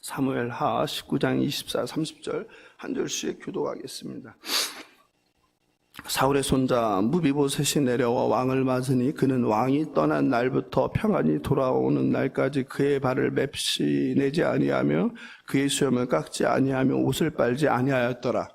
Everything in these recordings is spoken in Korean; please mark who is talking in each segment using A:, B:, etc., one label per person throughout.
A: 사무엘하 19장 24, 30절 한 절씩 교독하겠습니다. 사울의 손자 무비보셋이 내려와 왕을 맞으니 그는 왕이 떠난 날부터 평안히 돌아오는 날까지 그의 발을 맵시 내지 아니하며 그의 수염을 깎지 아니하며 옷을 빨지 아니하였더라.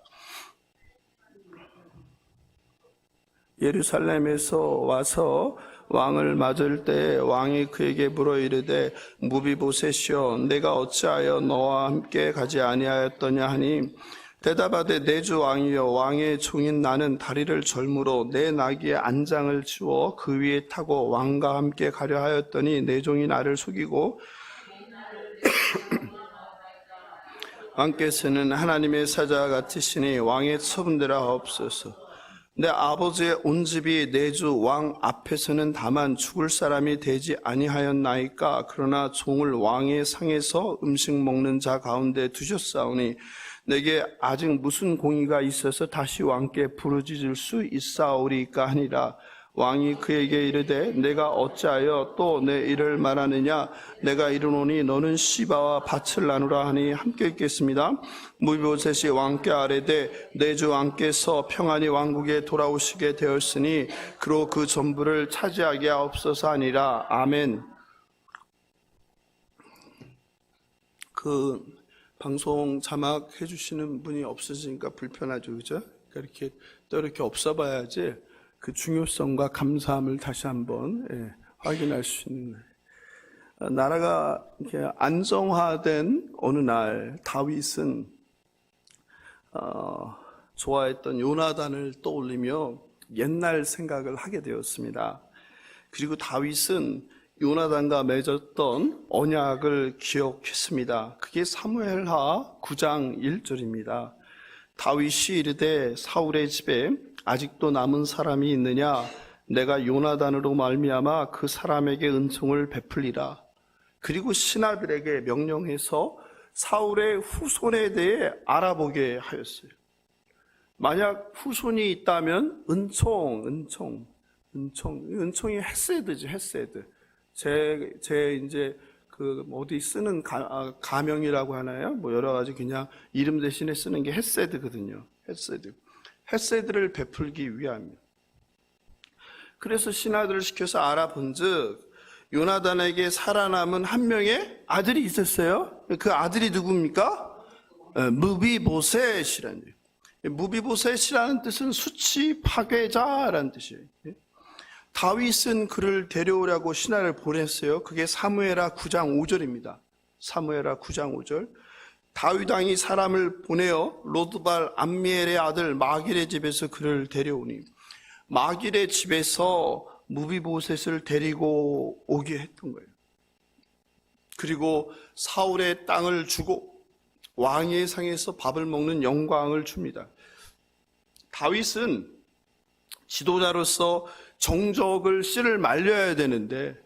A: 예루살렘에서 와서 왕을 맞을 때 왕이 그에게 물어 이르되 무비보셋이여 내가 어찌하여 너와 함께 가지 아니하였더냐 하니 대답하되 내 주 왕이여 왕의 종인 나는 다리를 절므로 내 나귀의 안장을 치워 그 위에 타고 왕과 함께 가려 하였더니 내 종이 나를 속이고 왕께서는 하나님의 사자와 같으시니 왕의 처분되라옵소서. 내 아버지의 온 집이 내 주 왕 앞에서는 다만 죽을 사람이 되지 아니하였나이까. 그러나 종을 왕의 상에서 음식 먹는 자 가운데 두셨사오니 내게 아직 무슨 공의가 있어서 다시 왕께 부르짖을 수 있사오리까 하니라. 왕이 그에게 이르되 내가 어찌하여 또 내 일을 말하느냐. 내가 이르노니 너는 시바와 밭을 나누라 하니 함께 읽겠습니다. 무비보셋이 왕께 아뢰되 내 주 왕께서 평안히 왕국에 돌아오시게 되었으니 그로 그 전부를 차지하게 하옵소서 하니라. 아멘. 방송 자막 해주시는 분이 없으시니까 불편하죠, 그죠? 이렇게 또 이렇게 없어봐야지 그 중요성과 감사함을 다시 한번 확인할 수 있는. 나라가 이렇게 안정화된 어느 날 다윗은 좋아했던 요나단을 떠올리며 옛날 생각을 하게 되었습니다. 그리고 다윗은 요나단과 맺었던 언약을 기억했습니다. 그게 사무엘하 9장 1절입니다. 다윗이 이르되 사울의 집에 아직도 남은 사람이 있느냐. 내가 요나단으로 말미암아 그 사람에게 은총을 베풀리라. 그리고 신하들에게 명령해서 사울의 후손에 대해 알아보게 하였어요. 만약 후손이 있다면 은총이 헤세드지, 헤세드. 제 이제 어디 쓰는 가명이라고 하나요? 뭐 여러 가지 그냥 이름 대신에 쓰는 게 헤세드거든요. 헤세드를 베풀기 위함이요. 그래서 신하들을 시켜서 알아본즉 요나단에게 살아남은 한 명의 아들이 있었어요. 그 아들이 누굽니까? 무비보셋이라는 거예요. 무비보셋이라는 뜻은 수치 파괴자라는 뜻이에요. 다윗은 그를 데려오라고 신하를 보냈어요. 그게 사무엘하 9장 5절입니다. 사무엘하 9장 5절. 다윗 왕이 사람을 보내어 로드발 암미엘의 아들 마길의 집에서 그를 데려오니 마길의 집에서 무비보셋을 데리고 오게 했던 거예요. 그리고 사울의 땅을 주고 왕의 상에서 밥을 먹는 영광을 줍니다. 다윗은 지도자로서 정적을 씨를 말려야 되는데,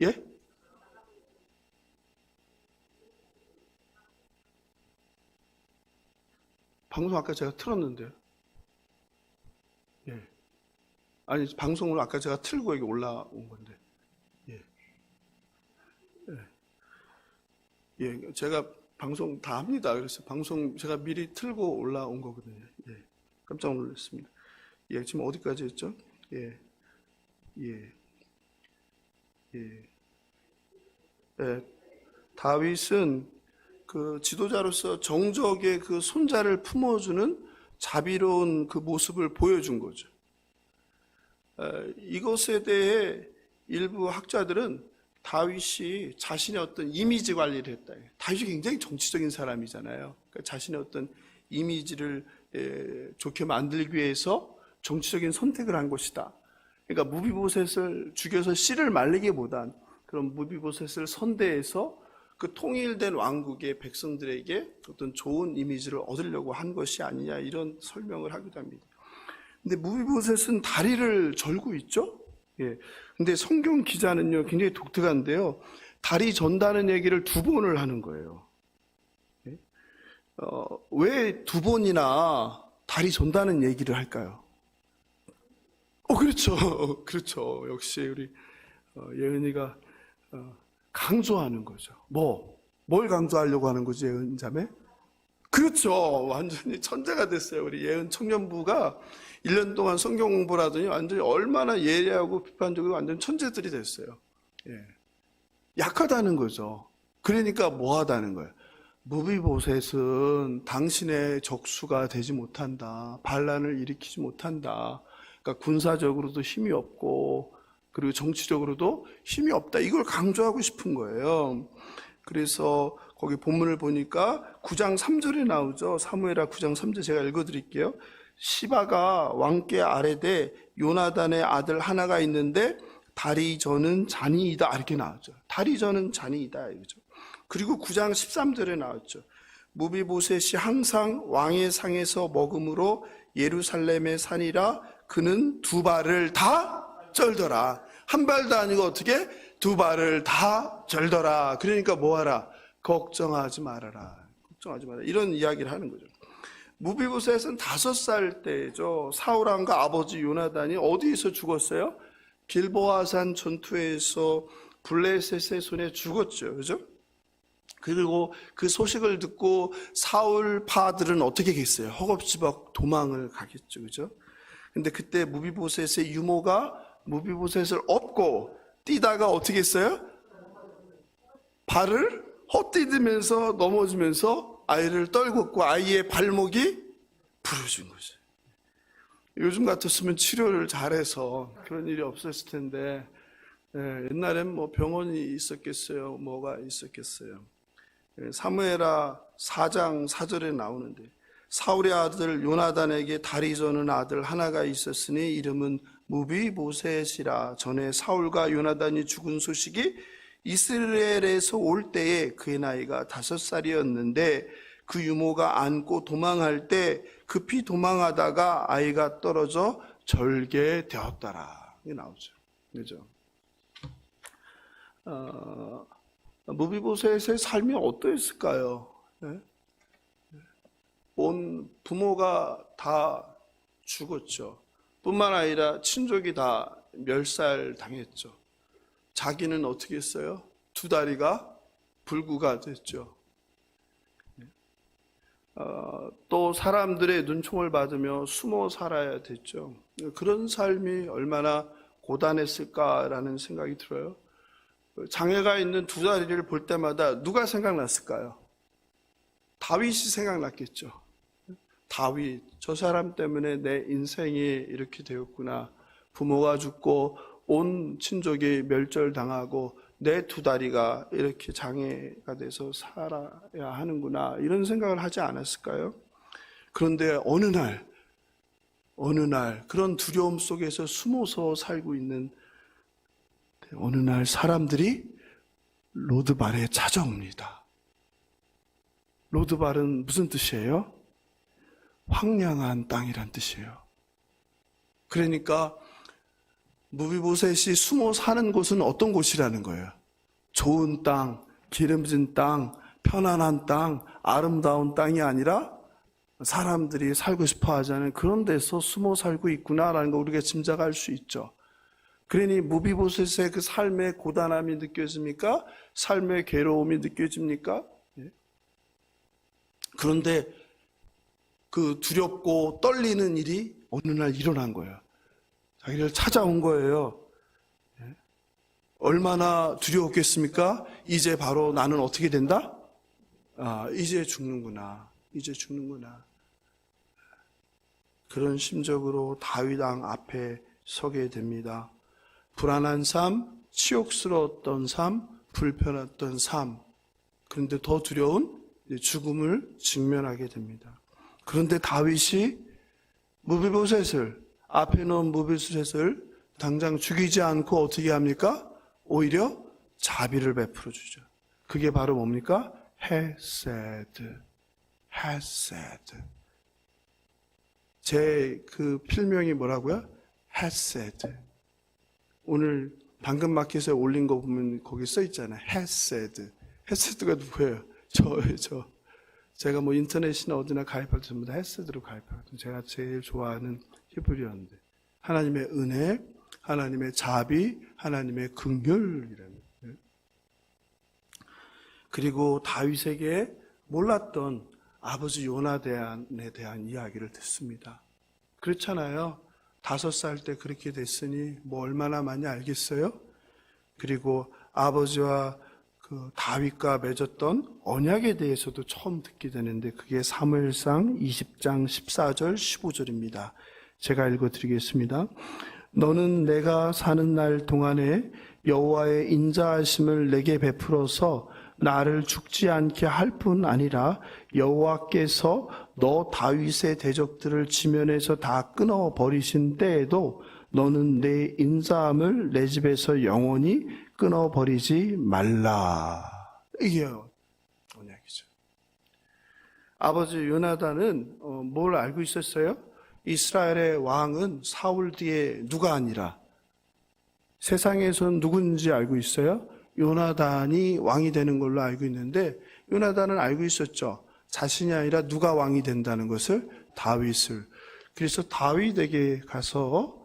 A: 예? 방송 아까 제가 틀었는데요. 예. 아니, 방송을 아까 제가 틀고 여기 올라온 건데. 예. 예. 예. 제가 방송 다 합니다. 그래서 방송 제가 미리 틀고 올라온 거거든요. 예. 깜짝 놀랐습니다. 예, 지금 어디까지 했죠? 예. 다윗은 그 지도자로서 정적의 그 손자를 품어주는 자비로운 그 모습을 보여준 거죠. 이것에 대해 일부 학자들은 다윗이 자신의 어떤 이미지 관리를 했다. 다윗이 굉장히 정치적인 사람이잖아요. 그러니까 자신의 어떤 이미지를 좋게 만들기 위해서 정치적인 선택을 한 것이다. 그러니까 무비보셋을 죽여서 씨를 말리기보단 그런 무비보셋을 선대해서 그 통일된 왕국의 백성들에게 어떤 좋은 이미지를 얻으려고 한 것이 아니냐, 이런 설명을 하기도 합니다. 근데 무비보셋은 다리를 절고 있죠? 예. 근데 성경 기자는요, 굉장히 독특한데요. 다리 전다는 얘기를 2번을 하는 거예요. 예? 왜 2번이나 다리 전다는 얘기를 할까요? 그렇죠. 그렇죠. 역시 우리 예은이가 강조하는 거죠. 뭘 강조하려고 하는 거지, 예은 자매? 그렇죠. 완전히 천재가 됐어요. 우리 예은 청년부가 1년 동안 성경 공부를 하더니 완전히 얼마나 예리하고 비판적으로 완전 천재들이 됐어요. 예. 약하다는 거죠. 그러니까 뭐 하다는 거예요. 무비보셋은 당신의 적수가 되지 못한다. 반란을 일으키지 못한다. 그러니까 군사적으로도 힘이 없고 그리고 정치적으로도 힘이 없다. 이걸 강조하고 싶은 거예요. 그래서 거기 본문을 보니까 9장 3절에 나오죠. 사무엘하 9장 3절 제가 읽어드릴게요. 시바가 왕께 아뢰되 요나단의 아들 하나가 있는데 다리 저는 잔이이다. 이렇게 나왔죠. 다리 저는 잔이이다. 이거죠. 그리고 9장 13절에 나왔죠. 무비보셋이 항상 왕의 상에서 먹음으로 예루살렘의 산이라 그는 두 발을 다 절더라. 한 발도 아니고 어떻게? 두 발을 다 절더라. 그러니까 뭐하라? 걱정하지 말아라. 걱정하지 마라. 이런 이야기를 하는 거죠. 무비보셋은 5살 때죠. 사울왕과 아버지 요나단이 어디에서 죽었어요? 길보아산 전투에서 블레셋의 손에 죽었죠. 그죠? 그리고 그 소식을 듣고 사울 파들은 어떻게 했어요? 허겁지겁 도망을 가겠죠. 그죠? 근데 그때 무비보셋의 유모가 무비보셋을 업고 뛰다가 어떻게 했어요? 발을 헛디디면서 넘어지면서 아이를 떨궜고 아이의 발목이 부러진 거죠. 요즘 같았으면 치료를 잘해서 그런 일이 없었을 텐데 옛날엔 뭐 병원이 있었겠어요? 뭐가 있었겠어요? 사무엘하 4장 4절에 나오는데 사울의 아들 요나단에게 다리 저는 아들 하나가 있었으니 이름은 무비보셋이라. 전에 사울과 요나단이 죽은 소식이 이스라엘에서 올 때에 그의 나이가 5살이었는데 그 유모가 안고 도망할 때 급히 도망하다가 아이가 떨어져 절개되었더라. 이게 나오죠. 그죠? 무비보셋의 삶이 어떠했을까요? 네? 온 부모가 다 죽었죠. 뿐만 아니라 친족이 다 멸살당했죠. 자기는 어떻게 했어요? 두 다리가 불구가 됐죠. 또 사람들의 눈총을 받으며 숨어 살아야 됐죠. 그런 삶이 얼마나 고단했을까라는 생각이 들어요. 장애가 있는 두 다리를 볼 때마다 누가 생각났을까요? 다윗이 생각났겠죠. 다윗, 저 사람 때문에 내 인생이 이렇게 되었구나. 부모가 죽고 온 친족이 멸절당하고 내 두 다리가 이렇게 장애가 돼서 살아야 하는구나. 이런 생각을 하지 않았을까요? 그런데 어느 날 그런 두려움 속에서 숨어서 살고 있는 어느 날 사람들이 로드발에 찾아옵니다. 로드발은 무슨 뜻이에요? 황량한 땅이란 뜻이에요. 그러니까 무비보셋이 숨어 사는 곳은 어떤 곳이라는 거예요? 좋은 땅, 기름진 땅, 편안한 땅, 아름다운 땅이 아니라 사람들이 살고 싶어 하자는 그런 데서 숨어 살고 있구나라는 걸 우리가 짐작할 수 있죠. 그러니 무비보셋의 그 삶의 고단함이 느껴집니까? 삶의 괴로움이 느껴집니까? 그런데 그 두렵고 떨리는 일이 어느 날 일어난 거예요. 자기를 찾아온 거예요. 얼마나 두려웠겠습니까? 이제 바로 나는 어떻게 된다? 이제 죽는구나. 이제 죽는구나. 그런 심적으로 다윗 왕 앞에 서게 됩니다. 불안한 삶, 치욕스러웠던 삶, 불편했던 삶. 그런데 더 두려운 죽음을 직면하게 됩니다. 그런데 다윗이 무비보셋을 앞에 놓은 무비보셋을 당장 죽이지 않고 어떻게 합니까? 오히려 자비를 베풀어 주죠. 그게 바로 뭡니까? 헤세드. 제 그 필명이 뭐라고요? 헤세드. 오늘 당근마켓에 올린 거 보면 거기 써 있잖아요. 헤세드. 헤세드가 누구예요? 저예요. 제가 뭐 인터넷이나 어디나 가입할 때 전부 다 헤세드로 가입하거든요. 제가 제일 좋아하는 히브리어인데 하나님의 은혜, 하나님의 자비, 하나님의 긍휼이라는. 그리고 다윗에게 몰랐던 아버지 요나단에 대한 이야기를 듣습니다. 그렇잖아요. 5살 때 그렇게 됐으니 뭐 얼마나 많이 알겠어요? 그리고 아버지와 그 다윗과 맺었던 언약에 대해서도 처음 듣게 되는데 그게 사무엘상 20장 14절 15절입니다. 제가 읽어드리겠습니다. 너는 내가 사는 날 동안에 여호와의 인자하심을 내게 베풀어서 나를 죽지 않게 할 뿐 아니라 여호와께서 너 다윗의 대적들을 지면에서 다 끊어버리신 때에도 너는 내 인자함을 내 집에서 영원히 끊어버리지 말라. 이게 언약이죠. 아버지 요나단은 뭘 알고 있었어요? 이스라엘의 왕은 사울 뒤에 누가 아니라 세상에서는 누군지 알고 있어요? 요나단이 왕이 되는 걸로 알고 있는데 요나단은 알고 있었죠. 자신이 아니라 누가 왕이 된다는 것을, 다윗을. 그래서 다윗에게 가서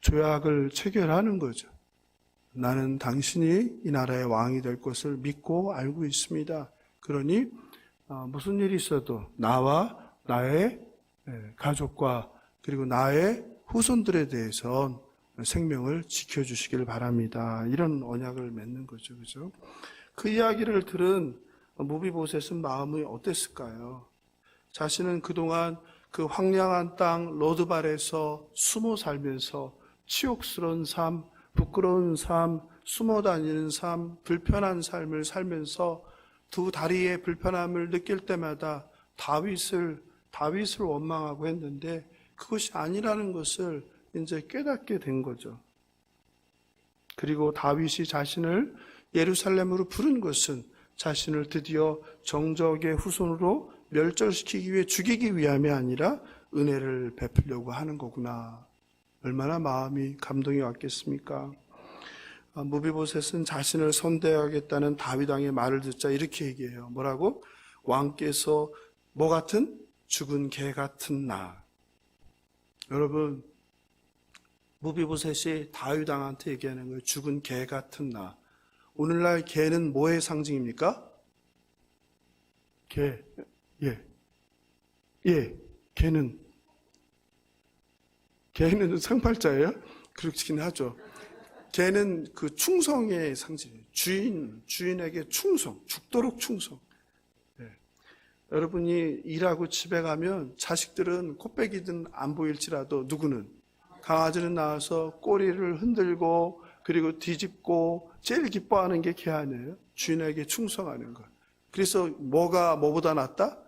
A: 조약을 체결하는 거죠. 나는 당신이 이 나라의 왕이 될 것을 믿고 알고 있습니다. 그러니 무슨 일이 있어도 나와 나의 가족과 그리고 나의 후손들에 대해서 생명을 지켜주시길 바랍니다. 이런 언약을 맺는 거죠. 그죠? 그 이야기를 들은 무비보셋은 마음이 어땠을까요? 자신은 그동안 그 황량한 땅 로드발에서 숨어 살면서 치욕스러운 삶, 부끄러운 삶, 숨어 다니는 삶, 불편한 삶을 살면서 두 다리의 불편함을 느낄 때마다 다윗을 원망하고 했는데 그것이 아니라는 것을 이제 깨닫게 된 거죠. 그리고 다윗이 자신을 예루살렘으로 부른 것은 자신을 드디어 정적의 후손으로 멸절시키기 위해 죽이기 위함이 아니라 은혜를 베풀려고 하는 거구나. 얼마나 마음이 감동이 왔겠습니까? 무비보셋은 자신을 선대하겠다는 다윗 왕의 말을 듣자 이렇게 얘기해요. 뭐라고? 왕께서 뭐 같은? 죽은 개 같은 나. 여러분, 무비보셋이 다윗 왕한테 얘기하는 거예요. 죽은 개 같은 나. 오늘날 개는 뭐의 상징입니까? 개. 개는 상팔자예요? 그렇긴 하죠. 개는 그 충성의 상징이에요. 주인에게 충성, 죽도록 충성. 여러분이 일하고 집에 가면 자식들은 코빼기든 안 보일지라도 누구는 강아지는 나와서 꼬리를 흔들고 그리고 뒤집고 제일 기뻐하는 게 개 아니에요? 주인에게 충성하는 것. 그래서 뭐가 뭐보다 낫다?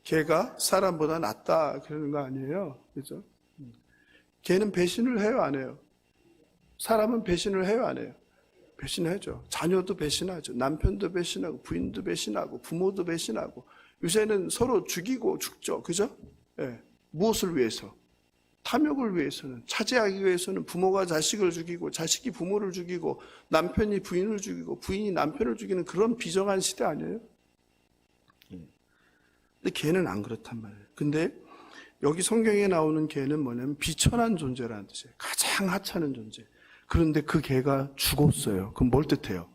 A: 개가 사람보다 낫다 그러는 거 아니에요? 그죠? 개는 배신을 해요, 안 해요? 사람은 배신을 해요, 안 해요? 배신하죠. 자녀도 배신하죠. 남편도 배신하고 부인도 배신하고 부모도 배신하고 요새는 서로 죽이고 죽죠. 그죠? 예. 무엇을 위해서? 탐욕을 위해서는, 차지하기 위해서는 부모가 자식을 죽이고 자식이 부모를 죽이고 남편이 부인을 죽이고 부인이 남편을 죽이는 그런 비정한 시대 아니에요? 근데 개는 안 그렇단 말이에요. 근데 여기 성경에 나오는 개는 뭐냐면 비천한 존재라는 뜻이에요. 가장 하찮은 존재. 그런데 그 개가 죽었어요. 그럼 뭘 뜻해요?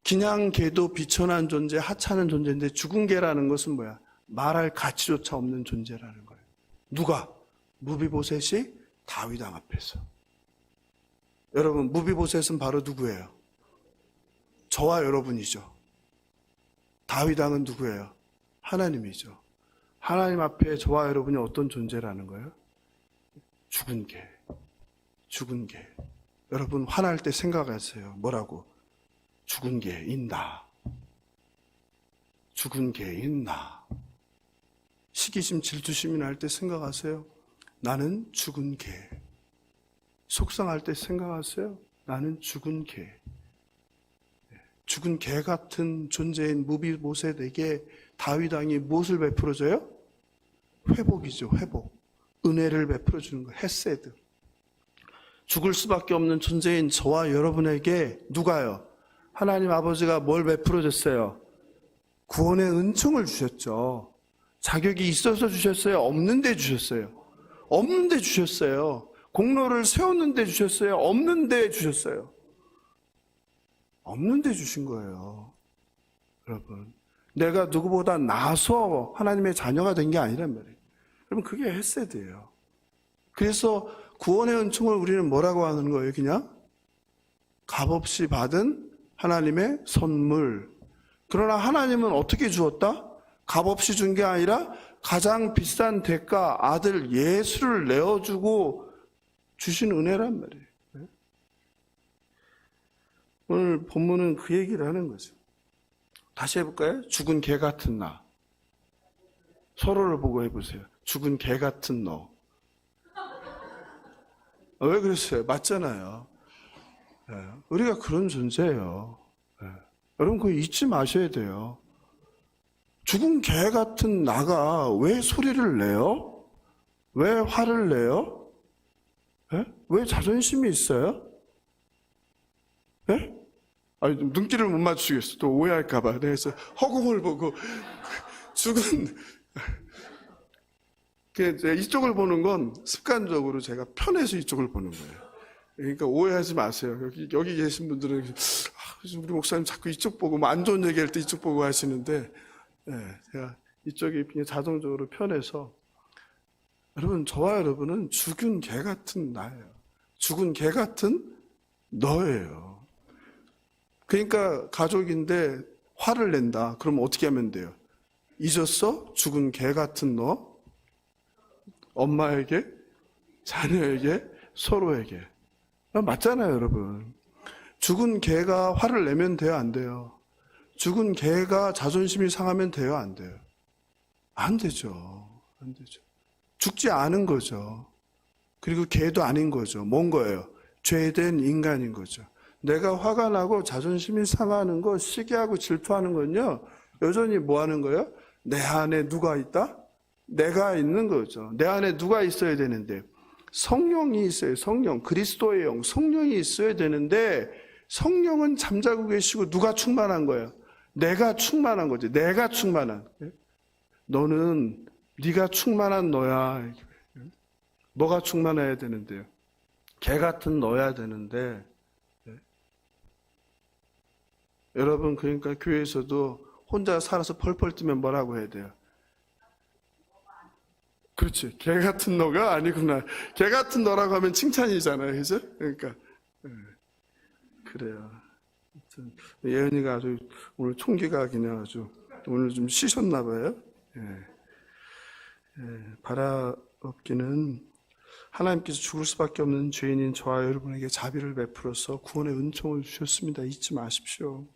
A: 그냥 개도 비천한 존재, 하찮은 존재인데 죽은 개라는 것은 뭐야? 말할 가치조차 없는 존재라는 거예요. 누가? 무비보셋이 다윗 왕 앞에서. 여러분, 무비보셋은 바로 누구예요? 저와 여러분이죠. 다윗 왕은 누구예요? 하나님이죠. 하나님 앞에 저와 여러분이 어떤 존재라는 거예요? 죽은 개. 죽은 개. 여러분 화날 때 생각하세요. 뭐라고? 죽은 개인 나. 죽은 개인 나. 시기심 질투심이 날 때 생각하세요. 나는 죽은 개. 속상할 때 생각하세요. 나는 죽은 개. 죽은 개 같은 존재인 무비보셋에게 다윗 왕이 무엇을 베풀어줘요? 회복이죠. 회복. 은혜를 베풀어주는 거. 헤세드. 죽을 수밖에 없는 존재인 저와 여러분에게 누가요? 하나님 아버지가 뭘 베풀어줬어요? 구원의 은총을 주셨죠. 자격이 있어서 주셨어요? 없는데 주셨어요? 없는데 주셨어요. 공로를 세웠는데 주셨어요? 없는데 주셨어요. 없는데 주신 거예요. 여러분, 내가 누구보다 나서 하나님의 자녀가 된 게 아니란 말이에요. 여러분, 그게 헤세드예요. 그래서 구원의 은총을 우리는 뭐라고 하는 거예요? 그냥 값없이 받은 하나님의 선물. 그러나 하나님은 어떻게 주었다? 값없이 준 게 아니라 가장 비싼 대가 아들 예수를 내어주고 주신 은혜란 말이에요. 오늘 본문은 그 얘기를 하는 거죠. 다시 해볼까요? 죽은 개 같은 나. 서로를 보고 해보세요. 죽은 개 같은 너. 왜 그랬어요? 맞잖아요. 우리가 그런 존재예요. 여러분 그거 잊지 마셔야 돼요. 죽은 개 같은 나가 왜 소리를 내요? 왜 화를 내요? 왜 자존심이 있어요? 아니, 눈길을 못 맞추겠어. 또 오해할까봐. 그래서 허공을 보고 죽은 이쪽을 보는 건 습관적으로 제가 편해서 이쪽을 보는 거예요. 그러니까 오해하지 마세요. 여기 계신 분들은 우리 목사님 자꾸 이쪽 보고 뭐 안 좋은 얘기할 때 이쪽 보고 하시는데 제가 이쪽이 그냥 자동적으로 편해서 여러분 저와 여러분은 죽은 개 같은 나예요. 죽은 개 같은 너예요. 그러니까 가족인데 화를 낸다. 그럼 어떻게 하면 돼요? 잊었어? 죽은 개 같은 너? 엄마에게, 자녀에게, 서로에게. 맞잖아요, 여러분. 죽은 개가 화를 내면 돼요, 안 돼요? 죽은 개가 자존심이 상하면 돼요, 안 돼요? 안 되죠. 안 되죠. 죽지 않은 거죠. 그리고 개도 아닌 거죠. 뭔 거예요? 죄된 인간인 거죠. 내가 화가 나고 자존심이 상하는 거, 시기하고 질투하는 건요, 여전히 뭐 하는 거예요? 내 안에 누가 있다? 내가 있는 거죠. 내 안에 누가 있어야 되는데, 성령이 있어요. 성령, 그리스도의 영, 성령이 있어야 되는데, 성령은 잠자고 계시고 누가 충만한 거예요? 내가 충만한 거지. 내가 충만한. 너는 네가 충만한 너야. 뭐가 충만해야 되는데요? 개 같은 너야 되는데. 여러분 그러니까 교회에서도 혼자 살아서 펄펄 뛰면 뭐라고 해야 돼요? 그렇지. 개 같은 너가 아니구나. 개 같은 너라고 하면 칭찬이잖아요. 그죠? 그러니까 그래요. 예은이가 아주 오늘 총기가 그냥 아주 오늘 좀 쉬셨나 봐요. 바라옵기는 하나님께서 죽을 수밖에 없는 죄인인 저와 여러분에게 자비를 베풀어서 구원의 은총을 주셨습니다. 잊지 마십시오.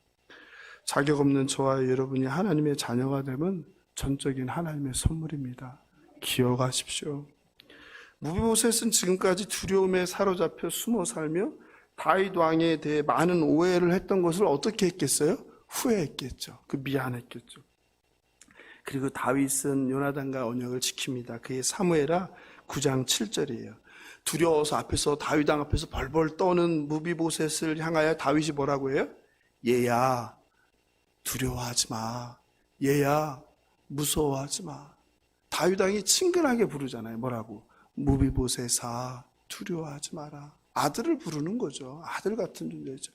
A: 자격 없는 저와 여러분이 하나님의 자녀가 되면 전적인 하나님의 선물입니다. 기억하십시오. 무비보셋은 지금까지 두려움에 사로잡혀 숨어 살며 다윗 왕에 대해 많은 오해를 했던 것을 어떻게 했겠어요? 후회했겠죠. 미안했겠죠. 그리고 다윗은 요나단과 언약을 지킵니다. 그게 사무엘하 9장 7절이에요. 두려워서 앞에서 다윗 왕 앞에서 벌벌 떠는 무비보셋을 향하여 다윗이 뭐라고 해요? 얘야 두려워하지 마. 얘야 무서워하지 마. 다윗 왕이 친근하게 부르잖아요. 뭐라고? 무비보셋아 두려워하지 마라. 아들을 부르는 거죠. 아들 같은 존재죠.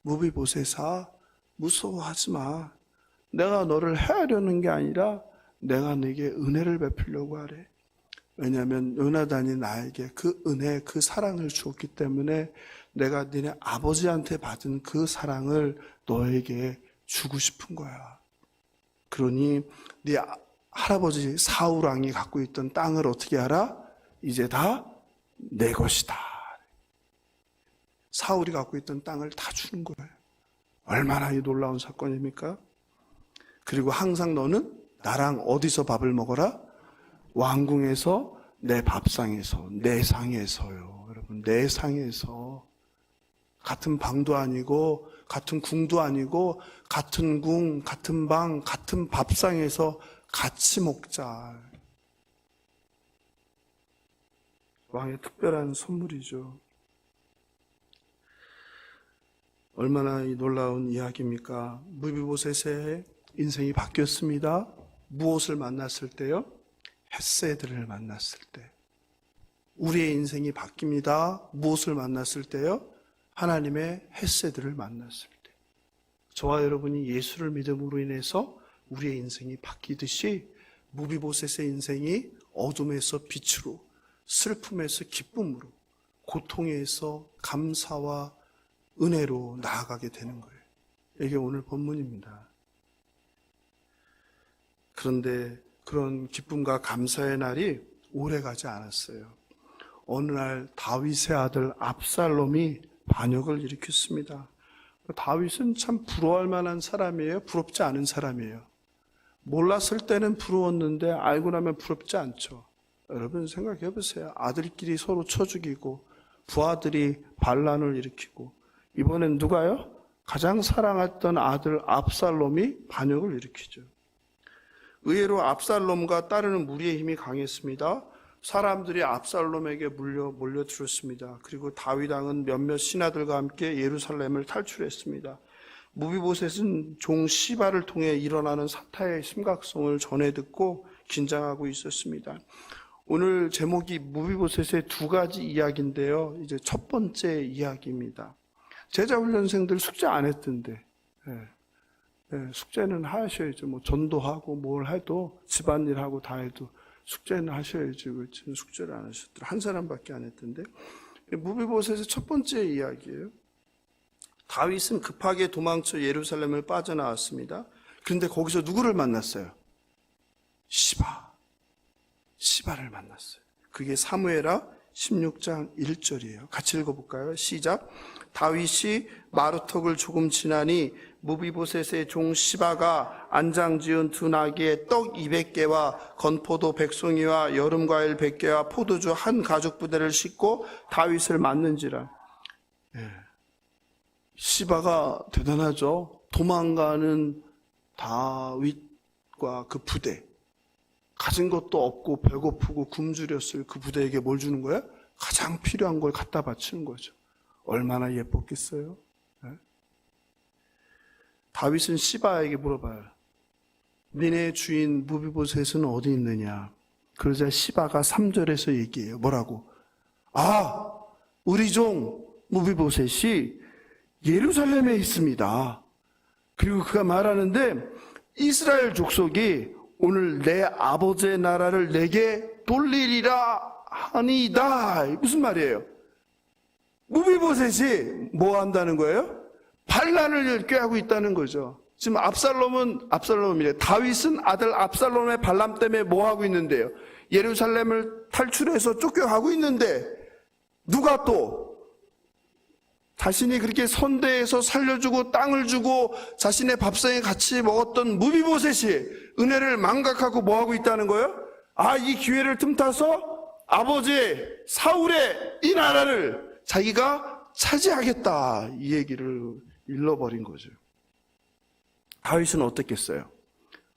A: 무비보셋아 무서워하지 마. 내가 너를 해하려는 게 아니라 내가 네게 은혜를 베풀려고 하래. 왜냐하면 요나단이 나에게 그 은혜, 그 사랑을 주었기 때문에 내가 너네 아버지한테 받은 그 사랑을 너에게 주고 싶은 거야. 그러니 네 할아버지 사울 왕이 갖고 있던 땅을 어떻게 하라? 이제 다 내 것이다. 사울이 갖고 있던 땅을 다 주는 거예요. 얼마나 놀라운 사건입니까? 그리고 항상 너는 나랑 어디서 밥을 먹어라? 왕궁에서 내 밥상에서, 내 상에서요. 여러분, 내 상에서. 같은 방도 아니고, 같은 궁도 아니고, 같은 궁, 같은 방, 같은 밥상에서 같이 먹자. 왕의 특별한 선물이죠. 얼마나 놀라운 이야기입니까? 무비보셋의 인생이 바뀌었습니다. 무엇을 만났을 때요? 헤세드를 만났을 때. 우리의 인생이 바뀝니다. 무엇을 만났을 때요? 하나님의 헤세드를 만났을 때. 저와 여러분이 예수를 믿음으로 인해서 우리의 인생이 바뀌듯이 무비보셋의 인생이 어둠에서 빛으로, 슬픔에서 기쁨으로, 고통에서 감사와 은혜로 나아가게 되는 거예요. 이게 오늘 본문입니다. 그런데 그런 기쁨과 감사의 날이 오래가지 않았어요. 어느 날 다윗의 아들 압살롬이 반역을 일으켰습니다. 다윗은 참 부러워할 만한 사람이에요? 부럽지 않은 사람이에요? 몰랐을 때는 부러웠는데 알고 나면 부럽지 않죠. 여러분 생각해 보세요. 아들끼리 서로 쳐 죽이고 부하들이 반란을 일으키고 이번엔 누가요? 가장 사랑했던 아들 압살롬이 반역을 일으키죠. 의외로 압살롬과 따르는 무리의 힘이 강했습니다. 사람들이 압살롬에게 몰려들었습니다. 그리고 다윗 왕은 몇몇 신하들과 함께 예루살렘을 탈출했습니다. 무비보셋은 종 시바를 통해 일어나는 사태의 심각성을 전해 듣고 긴장하고 있었습니다. 오늘 제목이 무비보셋의 두 가지 이야기인데요. 이제 첫 번째 이야기입니다. 제자훈련생들 숙제 안 했던데. 숙제는 하셔야죠. 뭐 전도하고 뭘 해도 집안일하고 다 해도 숙제는 하셔야죠. 그렇죠? 숙제를 안 하셨더라. 한 사람밖에 안 했던데. 무비보셋의 첫 번째 이야기예요. 다윗은 급하게 도망쳐 예루살렘을 빠져나왔습니다. 그런데 거기서 누구를 만났어요? 시바를 만났어요. 그게 사무엘하 16장 1절이에요. 같이 읽어볼까요? 시작. 다윗이 마루턱을 조금 지나니 무비보셋의 종 시바가 안장 지은 두 나귀에 떡 200개와 건포도 100송이와 여름과일 100개와 포도주 한 가죽 부대를 싣고 다윗을 맞는지라. 시바가 대단하죠. 도망가는 다윗과 그 부대, 가진 것도 없고 배고프고 굶주렸을 그 부대에게 뭘 주는 거야? 가장 필요한 걸 갖다 바치는 거죠. 얼마나 예뻤겠어요? 다윗은 시바에게 물어봐요. 니네 주인 무비보셋은 어디 있느냐? 그러자 시바가 3절에서 얘기해요. 뭐라고? 우리 종 무비보셋이 예루살렘에 있습니다. 그리고 그가 말하는데 이스라엘 족속이 오늘 내 아버지의 나라를 내게 돌리리라 하니이다. 무슨 말이에요? 무비보셋이 뭐 한다는 거예요? 반란을 꾀하고 있다는 거죠. 지금 압살롬이래. 다윗은 아들 압살롬의 반란 때문에 뭐 하고 있는데요? 예루살렘을 탈출해서 쫓겨가고 있는데 누가 또 자신이 그렇게 선대해서 살려주고 땅을 주고 자신의 밥상에 같이 먹었던 무비보셋이 은혜를 망각하고 뭐 하고 있다는 거예요? 이 기회를 틈타서 아버지 사울의 이 나라를 자기가 차지하겠다, 이 얘기를 일러버린 거죠. 다윗은 어땠겠어요?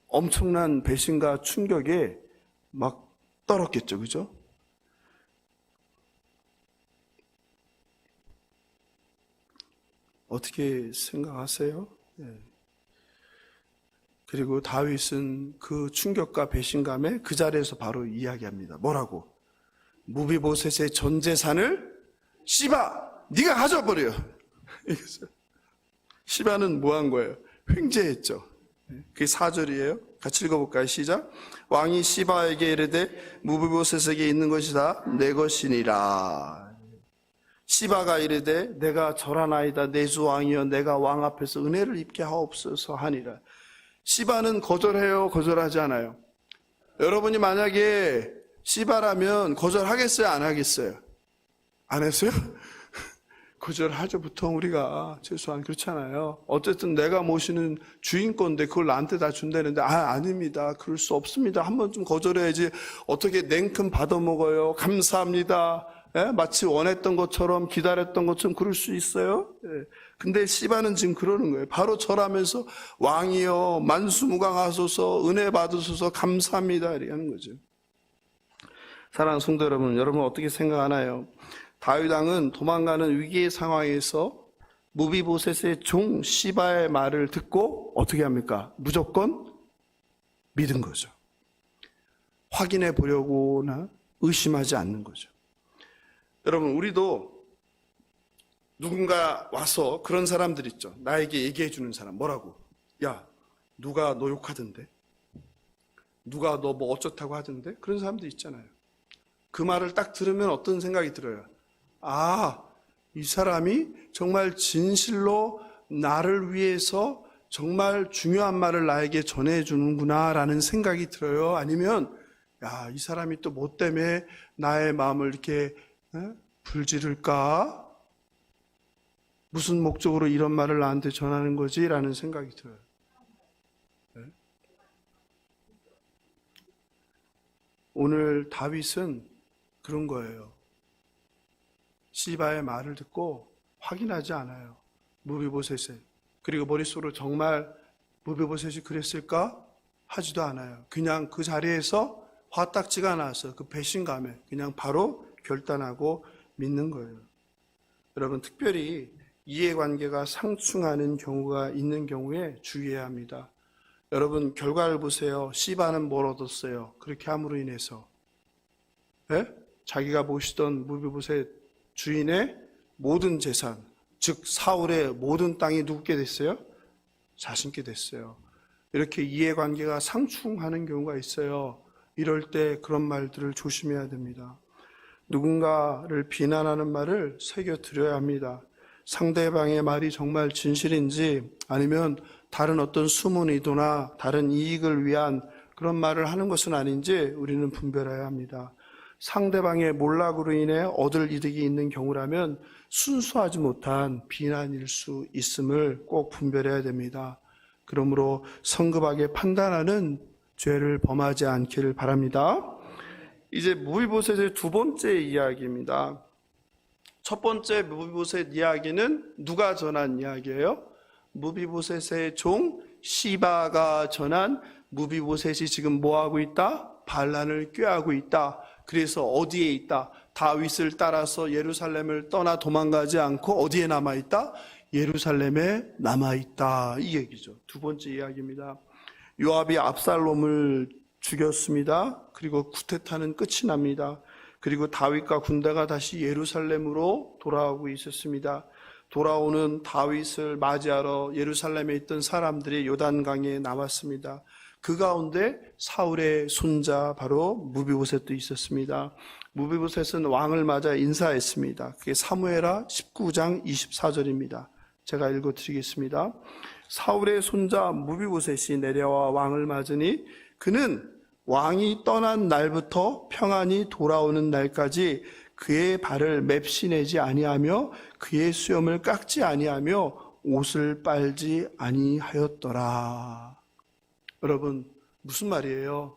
A: 엄청난 배신과 충격에 막 떨었겠죠, 그죠? 어떻게 생각하세요? 그리고 다윗은 그 충격과 배신감에 그 자리에서 바로 이야기합니다. 뭐라고? 무비보셋의 전 재산을 시바, 네가 가져버려. 시바는 뭐 한 거예요? 횡재했죠. 그게 4절이에요. 같이 읽어볼까요? 시작. 왕이 시바에게 이르되 무비보셋에게 있는 것이 다 내 것이니라. 시바가 이르되 내가 절하나이다. 내 주 왕이여 내가 왕 앞에서 은혜를 입게 하옵소서 하니라. 시바는 거절해요? 거절하지 않아요? 여러분이 만약에 시바라면 거절하겠어요? 안 하겠어요? 안 했어요? 거절하죠. 보통 우리가 최소한 그렇잖아요. 어쨌든 내가 모시는 주인건데 그걸 나한테 다 준다는데 아닙니다. 그럴 수 없습니다. 한 번쯤 거절해야지. 어떻게 냉큼 받아먹어요? 감사합니다. 마치 원했던 것처럼 기다렸던 것처럼 그럴 수 있어요. 근데 시바는 지금 그러는 거예요. 바로 절하면서 왕이여 만수무강하소서 은혜 받으소서 감사합니다 이렇게 하는 거죠. 사랑하는 성도 여러분, 여러분 어떻게 생각하나요? 다윗 왕은 도망가는 위기의 상황에서 무비보셋의 종 시바의 말을 듣고 어떻게 합니까? 무조건 믿은 거죠. 확인해 보려고나 의심하지 않는 거죠. 여러분, 우리도 누군가 와서 그런 사람들 있죠. 나에게 얘기해 주는 사람. 뭐라고? 야, 누가 너 욕하던데? 누가 너 뭐 어쩌다고 하던데? 그런 사람들 있잖아요. 그 말을 딱 들으면 어떤 생각이 들어요? 아, 이 사람이 정말 진실로 나를 위해서 정말 중요한 말을 나에게 전해주는구나 라는 생각이 들어요. 아니면 야, 이 사람이 또 뭐 때문에 나의 마음을 이렇게 불지를까? 무슨 목적으로 이런 말을 나한테 전하는 거지? 라는 생각이 들어요. 네? 오늘 다윗은 그런 거예요. 시바의 말을 듣고 확인하지 않아요. 무비보셋에. 그리고 머릿속으로 정말 무비보셋이 그랬을까? 하지도 않아요. 그냥 그 자리에서 화딱지가 나서 그 배신감에 그냥 바로 결단하고 믿는 거예요. 여러분, 특별히 이해관계가 상충하는 경우가 있는 경우에 주의해야 합니다. 여러분, 결과를 보세요. 시바는 뭘 얻었어요? 그렇게 함으로 인해서 네? 자기가 모시던 무비보셋 주인의 모든 재산, 즉 사울의 모든 땅이 누구께 됐어요? 자신께 됐어요. 이렇게 이해관계가 상충하는 경우가 있어요. 이럴 때 그런 말들을 조심해야 됩니다. 누군가를 비난하는 말을 새겨드려야 합니다. 상대방의 말이 정말 진실인지 아니면 다른 어떤 숨은 의도나 다른 이익을 위한 그런 말을 하는 것은 아닌지 우리는 분별해야 합니다. 상대방의 몰락으로 인해 얻을 이득이 있는 경우라면 순수하지 못한 비난일 수 있음을 꼭 분별해야 됩니다. 그러므로 성급하게 판단하는 죄를 범하지 않기를 바랍니다. 이제 무비보셋의 두 번째 이야기입니다. 첫 번째 무비보셋 이야기는 누가 전한 이야기예요? 무비보셋의 종 시바가 전한 무비보셋이 지금 뭐하고 있다? 반란을 꾀하고 있다. 그래서 어디에 있다? 다윗을 따라서 예루살렘을 떠나 도망가지 않고 어디에 남아있다? 예루살렘에 남아있다. 이 얘기죠. 두 번째 이야기입니다. 요압이 압살롬을 죽였습니다. 그리고 쿠데타는 끝이 납니다. 그리고 다윗과 군대가 다시 예루살렘으로 돌아오고 있었습니다. 돌아오는 다윗을 맞이하러 예루살렘에 있던 사람들이 요단강에 나왔습니다. 그 가운데 사울의 손자 바로 무비보셋도 있었습니다. 무비보셋은 왕을 맞아 인사했습니다. 그게 사무엘하 19장 24절입니다. 제가 읽어드리겠습니다. 사울의 손자 무비보셋이 내려와 왕을 맞으니 그는 왕이 떠난 날부터 평안히 돌아오는 날까지 그의 발을 맵시내지 아니하며 그의 수염을 깎지 아니하며 옷을 빨지 아니하였더라. 여러분, 무슨 말이에요?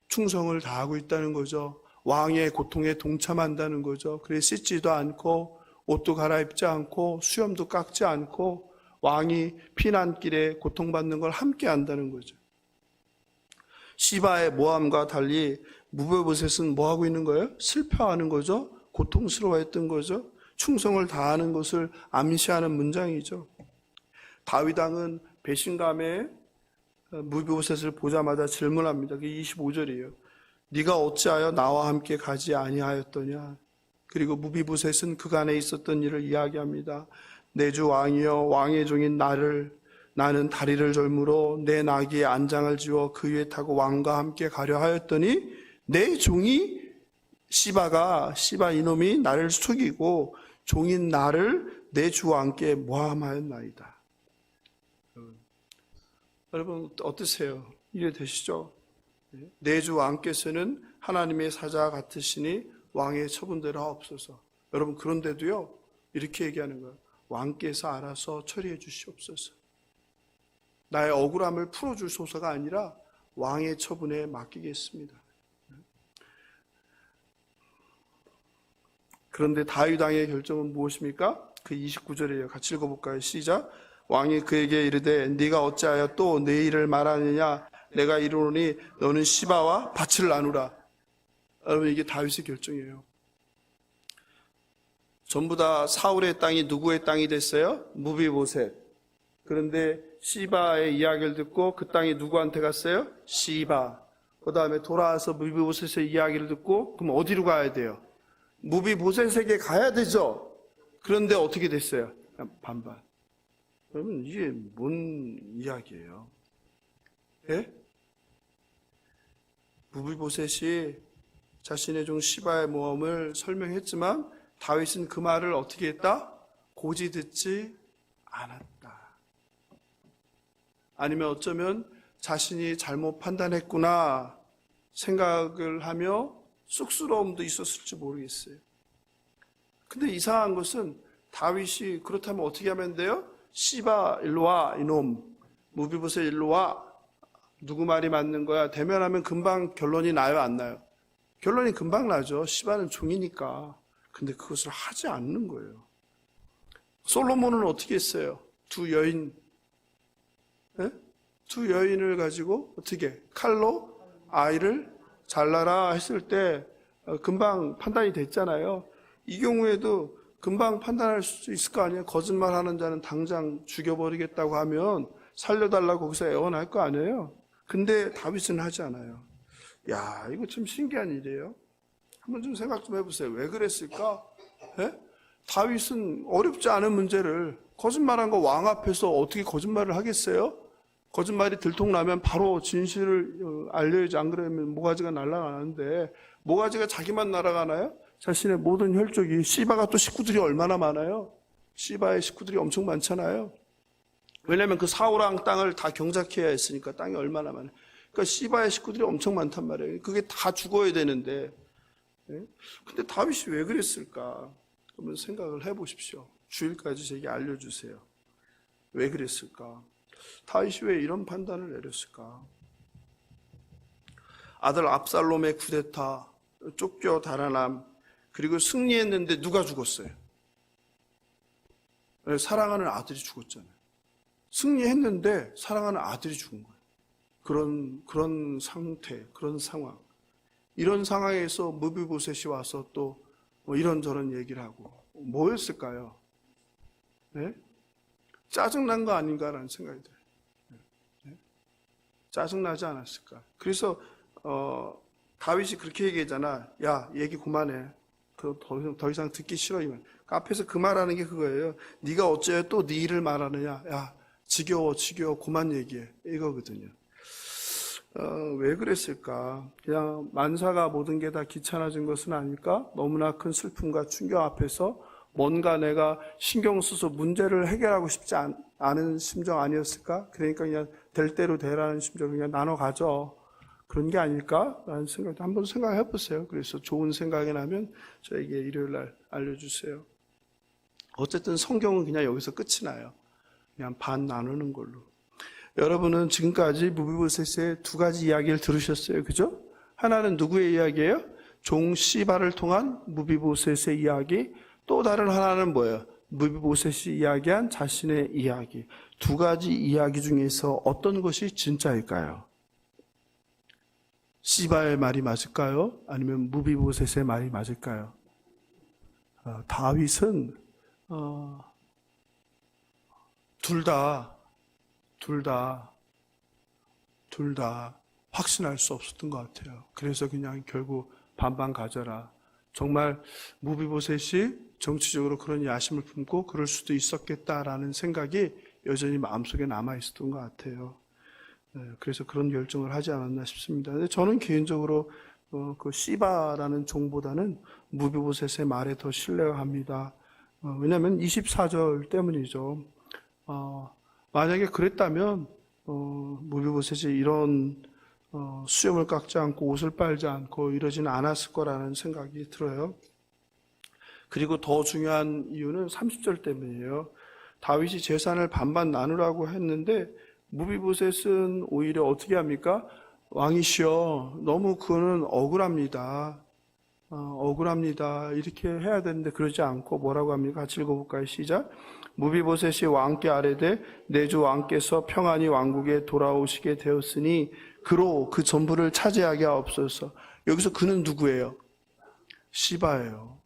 A: 충성을 다하고 있다는 거죠. 왕의 고통에 동참한다는 거죠. 그래 씻지도 않고 옷도 갈아입지 않고 수염도 깎지 않고 왕이 피난길에 고통받는 걸 함께 한다는 거죠. 시바의 모함과 달리 무비보셋은 뭐 하고 있는 거예요? 슬퍼하는 거죠. 고통스러워했던 거죠. 충성을 다하는 것을 암시하는 문장이죠. 다윗 왕은 배신감에 무비보셋을 보자마자 질문합니다. 그게 25절이에요. 네가 어찌하여 나와 함께 가지 아니하였더냐? 그리고 무비보셋은 그간에 있었던 일을 이야기합니다. 내 주 왕이여, 왕의 종인 나는 다리를 절므로 내 나귀에 안장을 지워 그 위에 타고 왕과 함께 가려 하였더니 내 종이 시바 이놈이 나를 속이고 종인 나를 내 주 왕께 모함하였나이다. 여러분 어떠세요? 이해되시죠? 내 주 왕께서는 하나님의 사자 같으시니 왕의 처분대로 하옵소서. 여러분 그런데도요 이렇게 얘기하는 거예요. 왕께서 알아서 처리해 주시옵소서. 나의 억울함을 풀어주소서가 아니라 왕의 처분에 맡기겠습니다. 그런데 다윗 왕의 결정은 무엇입니까? 그 29절이에요. 같이 읽어볼까요? 시작. 왕이 그에게 이르되 네가 어찌하여 또 내 일을 말하느냐? 내가 이르노니 너는 시바와 밭을 나누라. 여러분 이게 다윗의 결정이에요. 전부 다 사울의 땅이 누구의 땅이 됐어요? 무비보셋. 그런데 시바의 이야기를 듣고 그 땅이 누구한테 갔어요? 시바. 그 다음에 돌아와서 무비보셋의 이야기를 듣고 그럼 어디로 가야 돼요? 무비보셋에게 가야 되죠. 그런데 어떻게 됐어요? 반반. 그러면 이게 뭔 이야기예요? 예? 무비보셋이 자신의 종 시바의 모험을 설명했지만 다윗은 그 말을 어떻게 했다? 고지 듣지 않았다. 아니면 어쩌면 자신이 잘못 판단했구나 생각을 하며 쑥스러움도 있었을지 모르겠어요. 근데 이상한 것은 다윗이 그렇다면 어떻게 하면 돼요? 시바 일로 와 이놈, 무비보셋 일로 와, 누구 말이 맞는 거야 대면하면 금방 결론이 나요 안 나요? 결론이 금방 나죠. 시바는 종이니까. 근데 그것을 하지 않는 거예요. 솔로몬은 어떻게 했어요? 두 여인을 가지고 어떻게 칼로 아이를 잘라라 했을 때 금방 판단이 됐잖아요. 이 경우에도 금방 판단할 수 있을 거 아니에요. 거짓말하는 자는 당장 죽여버리겠다고 하면 살려달라고 거기서 애원할 거 아니에요. 근데 다윗은 하지 않아요. 야, 이거 참 신기한 일이에요. 한번 좀 생각 좀 해보세요. 왜 그랬을까? 예? 다윗은 어렵지 않은 문제를 거짓말한 거 왕 앞에서 어떻게 거짓말을 하겠어요? 거짓말이 들통나면 바로 진실을 알려야지. 안 그러면 모가지가 날아가는데 모가지가 자기만 날아가나요? 자신의 모든 혈족이, 시바가 또 식구들이 얼마나 많아요? 시바의 식구들이 엄청 많잖아요. 왜냐하면 그 사울왕 땅을 다 경작해야 했으니까 땅이 얼마나 많아요. 그러니까 시바의 식구들이 엄청 많단 말이에요. 그게 다 죽어야 되는데. 근데 다윗이 왜 그랬을까? 한번 생각을 해보십시오. 주일까지 제게 알려주세요. 왜 그랬을까? 다윗이 왜 이런 판단을 내렸을까? 아들 압살롬의 쿠데타, 쫓겨 달아남, 그리고 승리했는데 누가 죽었어요? 사랑하는 아들이 죽었잖아요. 승리했는데 사랑하는 아들이 죽은 거예요. 그런 상태, 그런 상황. 이런 상황에서 무비보셋이 와서 또 이런저런 얘기를 하고 뭐였을까요? 네? 짜증난 거 아닌가라는 생각이 들어요. 네? 짜증나지 않았을까? 그래서 다윗이 그렇게 얘기하잖아. 야, 얘기 그만해. 더 이상 듣기 싫어. 이만. 앞에서 그 말하는 게 그거예요. 네가 어째 또 네 일을 말하느냐. 야, 지겨워 그만 얘기해. 이거거든요. 왜 그랬을까? 그냥 만사가 모든 게 다 귀찮아진 것은 아닐까? 너무나 큰 슬픔과 충격 앞에서 뭔가 내가 신경 써서 문제를 해결하고 싶지 않은 심정 아니었을까? 그러니까 그냥 될 대로 되라는 심정을 그냥 나눠 가져. 그런 게 아닐까라는 생각도 한번 생각해 보세요. 그래서 좋은 생각이 나면 저에게 일요일 날 알려주세요. 어쨌든 성경은 그냥 여기서 끝이 나요. 그냥 반 나누는 걸로. 여러분은 지금까지 무비보셋의 두 가지 이야기를 들으셨어요. 그죠? 하나는 누구의 이야기예요? 종 시바를 통한 무비보셋의 이야기. 또 다른 하나는 뭐예요? 무비보셋이 이야기한 자신의 이야기. 두 가지 이야기 중에서 어떤 것이 진짜일까요? 시바의 말이 맞을까요? 아니면 무비보셋의 말이 맞을까요? 다윗은 둘 다 확신할 수 없었던 것 같아요. 그래서 그냥 결국 반반 가져라. 정말 무비보셋이 정치적으로 그런 야심을 품고 그럴 수도 있었겠다라는 생각이 여전히 마음속에 남아 있었던 것 같아요. 그래서 그런 결정을 하지 않았나 싶습니다. 근데 저는 개인적으로 그 시바라는 종보다는 무비보셋의 말에 더 신뢰가 합니다. 왜냐하면 24절 때문이죠. 만약에 그랬다면 무비보셋이 이런 수염을 깎지 않고 옷을 빨지 않고 이러지는 않았을 거라는 생각이 들어요. 그리고 더 중요한 이유는 30절 때문이에요. 다윗이 재산을 반반 나누라고 했는데 무비보셋은 오히려 어떻게 합니까? 왕이시여, 너무 그거는 억울합니다. 억울합니다. 이렇게 해야 되는데 그러지 않고 뭐라고 합니까? 같이 읽어볼까요? 시작. 무비보셋이 왕께 아뢰되 내 주 왕께서 평안히 왕국에 돌아오시게 되었으니 그로 그 전부를 차지하게 하옵소서. 여기서 그는 누구예요? 시바예요.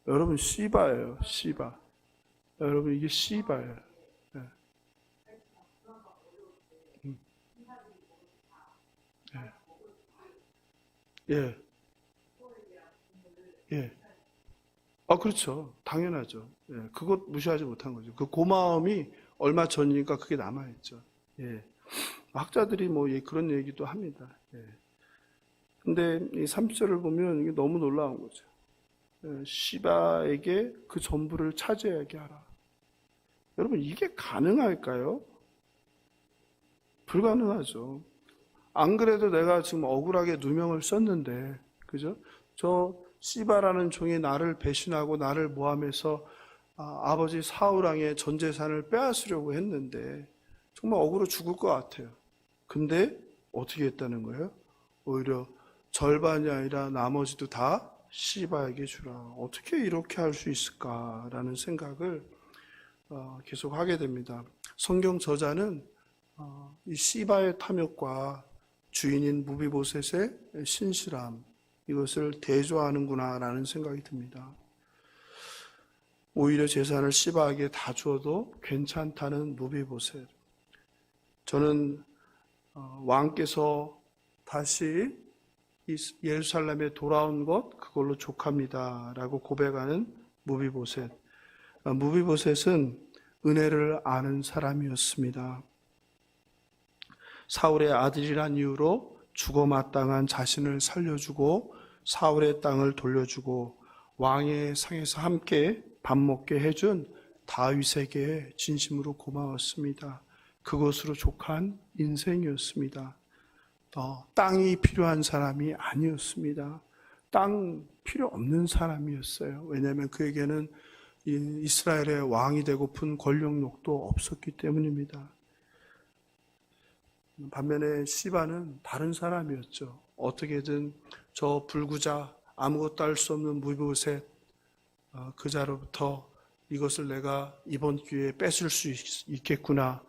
A: 여러분 시바예요. 시바. 여러분 이게 시바예요. 예. 예. 그렇죠. 당연하죠. 예. 그것 무시하지 못한 거죠. 그 고마움이 얼마 전이니까 그게 남아있죠. 예. 학자들이 뭐 그런 얘기도 합니다. 예. 근데 이 30절을 보면 이게 너무 놀라운 거죠. 시바에게 그 전부를 차지하게 하라. 여러분, 이게 가능할까요? 불가능하죠. 안 그래도 내가 지금 억울하게 누명을 썼는데, 그죠? 저 시바라는 종이 나를 배신하고 나를 모함해서 아버지 사울왕의 전 재산을 빼앗으려고 했는데 정말 억울해 죽을 것 같아요. 근데 어떻게 했다는 거예요? 오히려 절반이 아니라 나머지도 다 시바에게 주라. 어떻게 이렇게 할 수 있을까라는 생각을 계속 하게 됩니다. 성경 저자는 이 시바의 탐욕과 주인인 무비보셋의 신실함, 이것을 대조하는구나라는 생각이 듭니다. 오히려 재산을 시바에게 다 주어도 괜찮다는 무비보셋. 저는 왕께서 다시 예루살렘에 돌아온 것 그걸로 족합니다라고 고백하는 무비보셋. 무비보셋은 은혜를 아는 사람이었습니다. 사울의 아들이란 이유로 죽어 마땅한 자신을 살려주고 사울의 땅을 돌려주고 왕의 상에서 함께 밥 먹게 해준 다윗에게 진심으로 고마웠습니다. 그것으로 족한 인생이었습니다. 땅이 필요한 사람이 아니었습니다. 땅 필요 없는 사람이었어요. 왜냐하면 그에게는 이스라엘의 왕이 되고픈 권력욕도 없었기 때문입니다. 반면에 시바는 다른 사람이었죠. 어떻게든 저 불구자 아무것도 할 수 없는 무비보셋 그 자로부터 이것을 내가 이번 기회에 뺏을 수 있겠구나.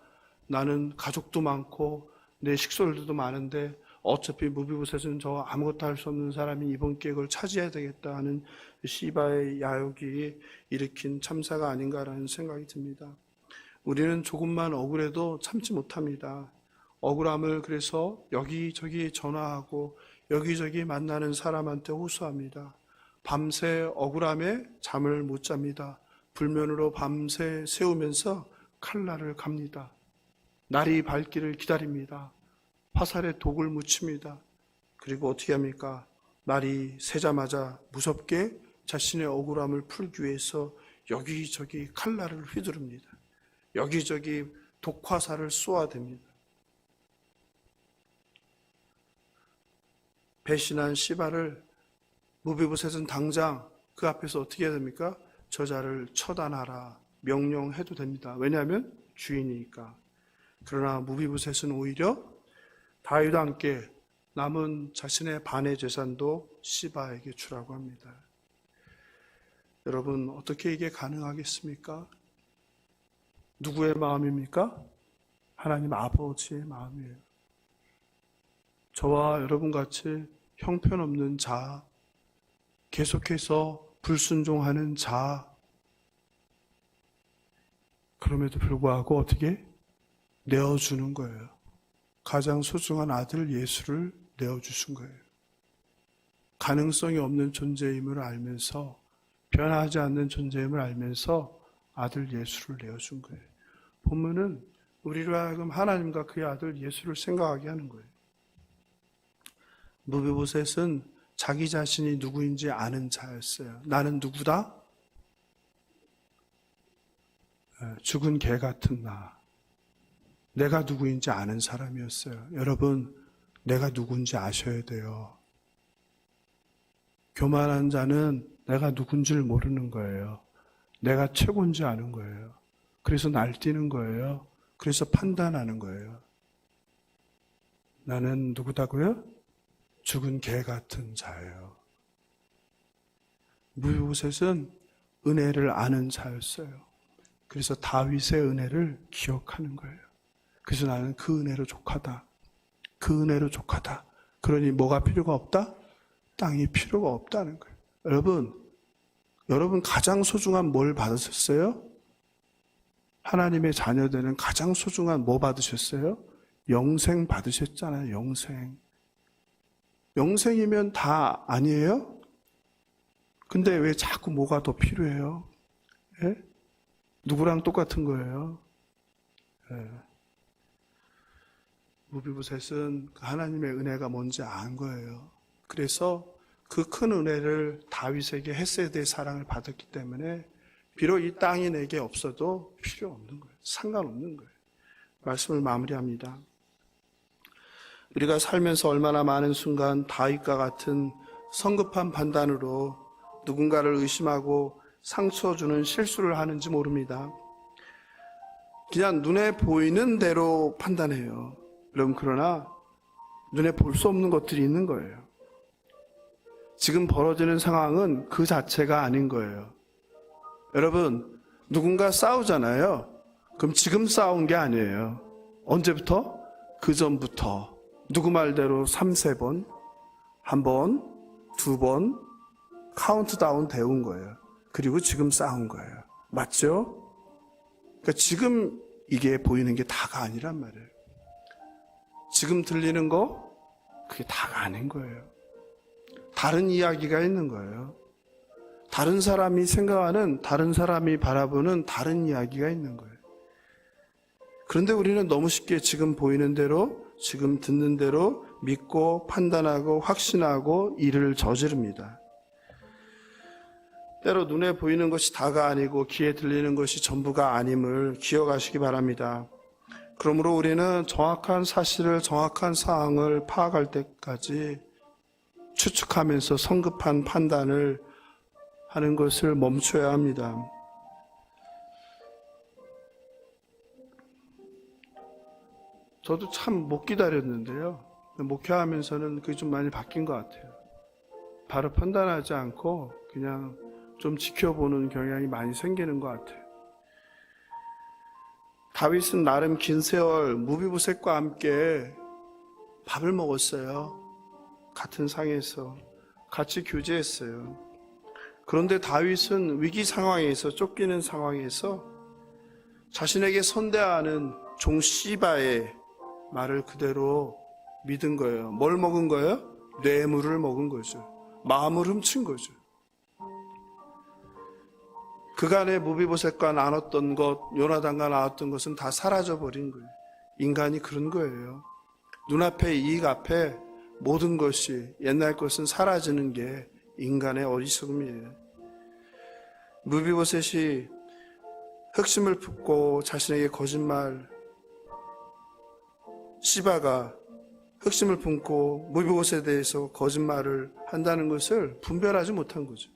A: 나는 가족도 많고 내 식솔들도 많은데 어차피 무비보셋은 저 아무것도 할 수 없는 사람이 이번 기회에 그걸 차지해야 되겠다 하는 시바의 야욕이 일으킨 참사가 아닌가라는 생각이 듭니다. 우리는 조금만 억울해도 참지 못합니다. 억울함을 그래서 여기저기 전화하고 여기저기 만나는 사람한테 호소합니다. 밤새 억울함에 잠을 못 잡니다. 불면으로 밤새 세우면서 칼날을 갑니다. 날이 밝기를 기다립니다. 화살에 독을 묻힙니다. 그리고 어떻게 합니까? 날이 새자마자 무섭게 자신의 억울함을 풀기 위해서 여기저기 칼날을 휘두릅니다. 여기저기 독화살을 쏘아댑니다. 배신한 시바를 무비보셋은 당장 그 앞에서 어떻게 해야 됩니까? 저자를 처단하라 명령해도 됩니다. 왜냐하면 주인이니까. 그러나 무비보셋은 오히려 다윗과 함께 남은 자신의 반의 재산도 시바에게 주라고 합니다. 여러분, 어떻게 이게 가능하겠습니까? 누구의 마음입니까? 하나님 아버지의 마음이에요. 저와 여러분같이 형편없는 자, 계속해서 불순종하는 자, 그럼에도 불구하고 어떻게? 내어주는 거예요. 가장 소중한 아들 예수를 내어주신 거예요. 가능성이 없는 존재임을 알면서, 변하지 않는 존재임을 알면서 아들 예수를 내어준 거예요. 본문은 우리로 하여금 하나님과 그의 아들 예수를 생각하게 하는 거예요. 무비보셋은 자기 자신이 누구인지 아는 자였어요. 나는 누구다? 죽은 개 같은 나. 내가 누구인지 아는 사람이었어요. 여러분, 내가 누군지 아셔야 돼요. 교만한 자는 내가 누군지를 모르는 거예요. 내가 최고인지 아는 거예요. 그래서 날뛰는 거예요. 그래서 판단하는 거예요. 나는 누구다고요? 죽은 개 같은 자예요. 무비보셋은 은혜를 아는 자였어요. 그래서 다윗의 은혜를 기억하는 거예요. 그래서 나는 그 은혜로 족하다. 그 은혜로 족하다. 그러니 뭐가 필요가 없다? 땅이 필요가 없다는 거예요. 여러분 가장 소중한 뭘 받으셨어요? 하나님의 자녀들은 가장 소중한 뭐 받으셨어요? 영생 받으셨잖아요. 영생. 영생이면 다 아니에요? 근데 왜 자꾸 뭐가 더 필요해요? 예? 누구랑 똑같은 거예요? 예. 무비보셋은 하나님의 은혜가 뭔지 안 거예요. 그래서 그 큰 은혜를 다윗에게 헤세드의 사랑을 받았기 때문에 비록 이 땅이 내게 없어도 필요 없는 거예요. 상관없는 거예요. 말씀을 마무리합니다. 우리가 살면서 얼마나 많은 순간 다윗과 같은 성급한 판단으로 누군가를 의심하고 상처 주는 실수를 하는지 모릅니다. 그냥 눈에 보이는 대로 판단해요. 여러분, 그러나 눈에 볼 수 없는 것들이 있는 거예요. 지금 벌어지는 상황은 그 자체가 아닌 거예요. 여러분, 누군가 싸우잖아요. 그럼 지금 싸운 게 아니에요. 언제부터? 그 전부터. 누구 말대로 3-4번, 1번, 2번 카운트다운 되온 거예요. 그리고 지금 싸운 거예요. 맞죠? 그러니까 지금 이게 보이는 게 다가 아니란 말이에요. 지금 들리는 거 그게 다가 아닌 거예요. 다른 이야기가 있는 거예요. 다른 사람이 생각하는, 다른 사람이 바라보는 다른 이야기가 있는 거예요. 그런데 우리는 너무 쉽게 지금 보이는 대로, 지금 듣는 대로 믿고 판단하고 확신하고 일을 저지릅니다. 때로 눈에 보이는 것이 다가 아니고 귀에 들리는 것이 전부가 아님을 기억하시기 바랍니다. 그러므로 우리는 정확한 사실을, 정확한 사항을 파악할 때까지 추측하면서 성급한 판단을 하는 것을 멈춰야 합니다. 저도 참 못 기다렸는데요. 목회하면서는 그게 좀 많이 바뀐 것 같아요. 바로 판단하지 않고 그냥 좀 지켜보는 경향이 많이 생기는 것 같아요. 다윗은 나름 긴 세월 무비보셋과 함께 밥을 먹었어요. 같은 상에서 같이 교제했어요. 그런데 다윗은 위기 상황에서, 쫓기는 상황에서 자신에게 선대하는 종 시바의 말을 그대로 믿은 거예요. 뭘 먹은 거예요? 뇌물을 먹은 거죠. 마음을 훔친 거죠. 그간의 무비보셋과 나눴던 것, 요나단과 나눴던 것은 다 사라져버린 거예요. 인간이 그런 거예요. 눈앞에 이익 앞에 모든 것이, 옛날 것은 사라지는 게 인간의 어리석음이에요. 무비보셋이 흑심을 품고 자신에게 거짓말, 시바가 흑심을 품고 무비보셋에 대해서 거짓말을 한다는 것을 분별하지 못한 거죠.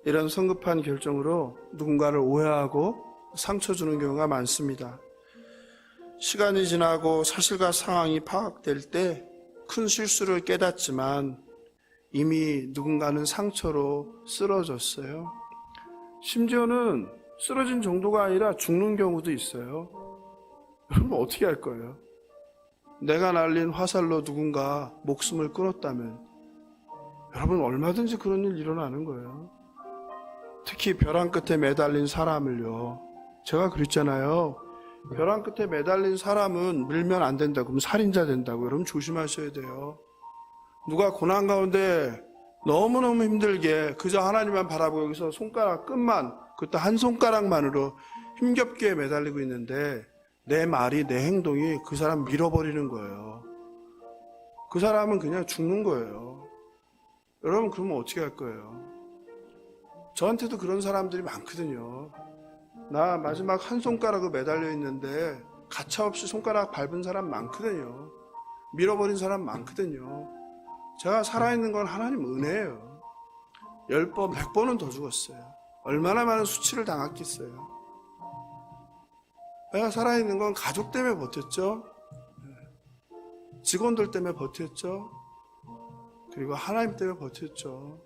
A: 이런 성급한 결정으로 누군가를 오해하고 상처 주는 경우가 많습니다. 시간이 지나고 사실과 상황이 파악될 때 큰 실수를 깨닫지만 이미 누군가는 상처로 쓰러졌어요. 심지어는 쓰러진 정도가 아니라 죽는 경우도 있어요. 여러분 어떻게 할 거예요? 내가 날린 화살로 누군가 목숨을 끊었다면 여러분 얼마든지 그런 일 일어나는 거예요. 특히 벼랑 끝에 매달린 사람을요. 제가 그랬잖아요. 벼랑 끝에 매달린 사람은 밀면 안 된다고, 그럼 살인자 된다고. 여러분 조심하셔야 돼요. 누가 고난 가운데 너무너무 힘들게 그저 하나님만 바라보고 여기서 손가락 끝만, 그것도 한 손가락만으로 힘겹게 매달리고 있는데 내 말이, 내 행동이 그 사람 밀어버리는 거예요. 그 사람은 그냥 죽는 거예요. 여러분 그러면 어떻게 할 거예요? 저한테도 그런 사람들이 많거든요. 나 마지막 한 손가락을 매달려 있는데 가차없이 손가락 밟은 사람 많거든요. 밀어버린 사람 많거든요. 제가 살아있는 건 하나님 은혜예요. 10번, 100번은 더 죽었어요. 얼마나 많은 수치를 당했겠어요. 내가 살아있는 건 가족 때문에 버텼죠. 직원들 때문에 버텼죠. 그리고 하나님 때문에 버텼죠.